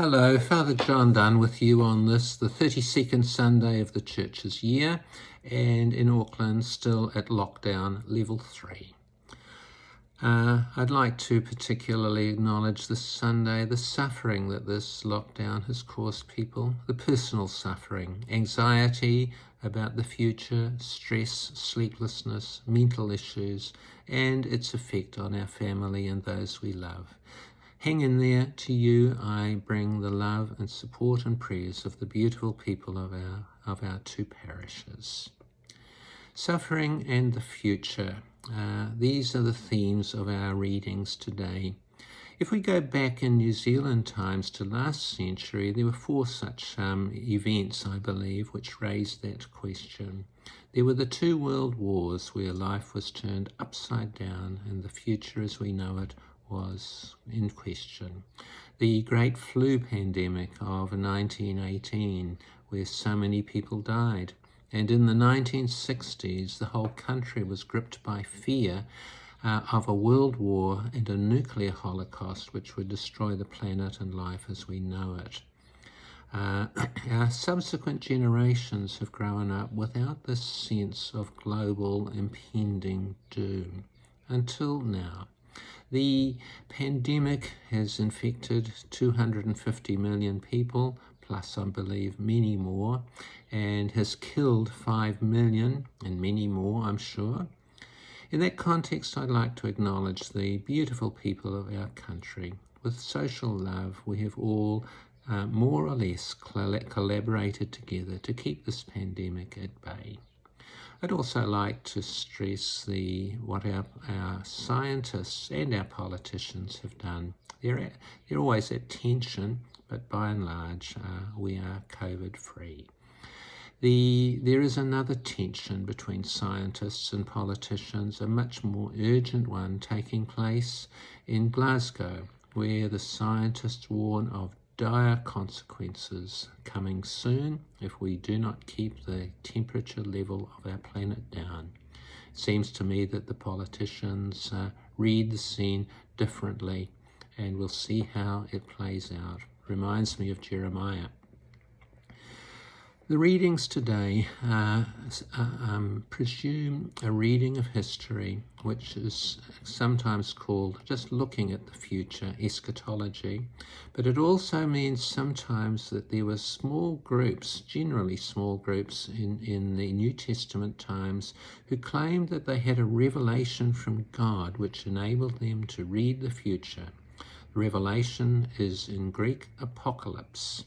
Hello, Father John Dunn with you on this, the 32nd Sunday of the Church's year, and in Auckland still at lockdown level 3. I'd like to particularly acknowledge this Sunday the suffering that this lockdown has caused people, the personal suffering, anxiety about the future, stress, sleeplessness, mental issues, and its effect on our family and those we love. Hang in there. To you I bring the love and support and prayers of the beautiful people of our two parishes. Suffering and the future. These are the themes of our readings today. If we go back in New Zealand times to last century, there were 4 such events, I believe, which raised that question. There were the 2 world wars where life was turned upside down and the future as we know it was in question. The great flu pandemic of 1918, where so many people died. And in the 1960s, the whole country was gripped by fear of a world war and a nuclear holocaust which would destroy the planet and life as we know it. Our subsequent generations have grown up without this sense of global impending doom until now. The pandemic has infected 250 million people, plus I believe many more, and has killed 5 million and many more, I'm sure. In that context, I'd like to acknowledge the beautiful people of our country. With social love, we have all more or less collaborated together to keep this pandemic at bay. I'd also like to stress what our scientists and our politicians have done. They're always at tension, but by and large, we are COVID-free. There is another tension between scientists and politicians, a much more urgent one taking place in Glasgow, where the scientists warn of dire consequences coming soon if we do not keep the temperature level of our planet down. It seems to me that the politicians read the scene differently, and we'll see how it plays out. Reminds me of Jeremiah. The readings today presume a reading of history, which is sometimes called just looking at the future, eschatology, but it also means sometimes that there were small groups, generally small groups in the New Testament times, who claimed that they had a revelation from God which enabled them to read the future. Revelation is in Greek apocalypse.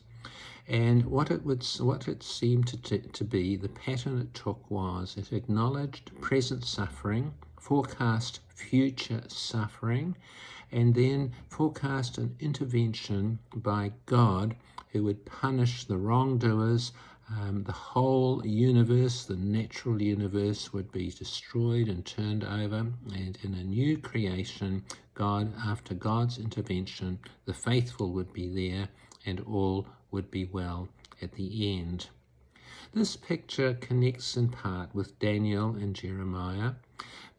And what it seemed to be, the pattern it took was it acknowledged present suffering, forecast future suffering, and then forecast an intervention by God who would punish the wrongdoers. The whole universe, the natural universe, would be destroyed and turned over, and in a new creation, after God's intervention, the faithful would be there, and all would be well at the end. This picture connects in part with Daniel and Jeremiah,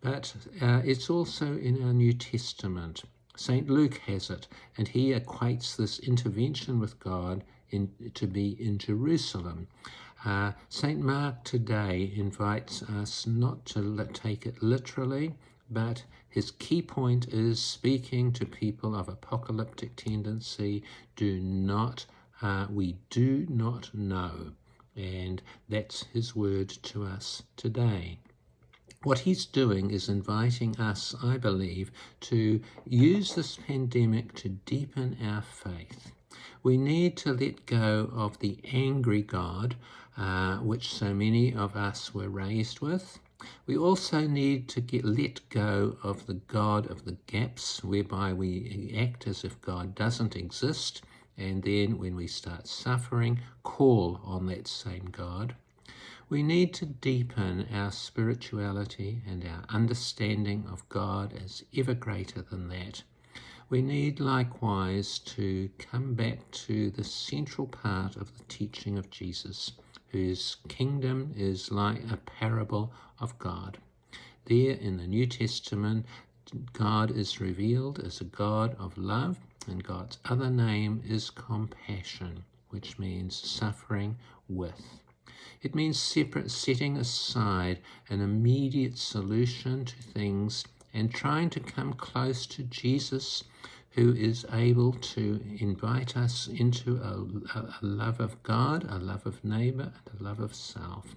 but it's also in our New Testament. St. Luke has it, and he equates this intervention with God to be in Jerusalem. St. Mark today invites us not to take it literally, but his key point is speaking to people of apocalyptic tendency, we do not know, and that's his word to us today. What he's doing is inviting us, I believe, to use this pandemic to deepen our faith. We need to let go of the angry God, which so many of us were raised with. We also need to let go of the God of the gaps, whereby we act as if God doesn't exist, and then when we start suffering, call on that same God. We need to deepen our spirituality and our understanding of God as ever greater than that. We need likewise to come back to the central part of the teaching of Jesus, whose kingdom is like a parable of God. There in the New Testament, God is revealed as a God of love, and God's other name is compassion, which means suffering with. It means setting aside an immediate solution to things and trying to come close to Jesus, who is able to invite us into a love of God, a love of neighbor, and a love of self.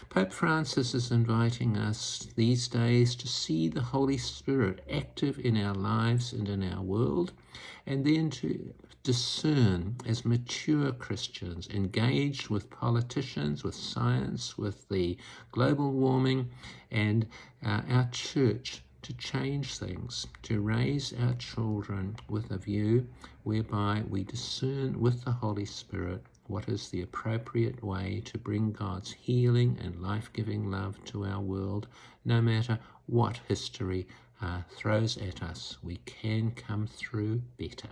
Pope Francis is inviting us these days to see the Holy Spirit active in our lives and in our world, and then to discern as mature Christians, engaged with politicians, with science, with the global warming, and our church, to change things, to raise our children with a view whereby we discern with the Holy Spirit what is the appropriate way to bring God's healing and life-giving love to our world. No matter what history throws at us, we can come through better.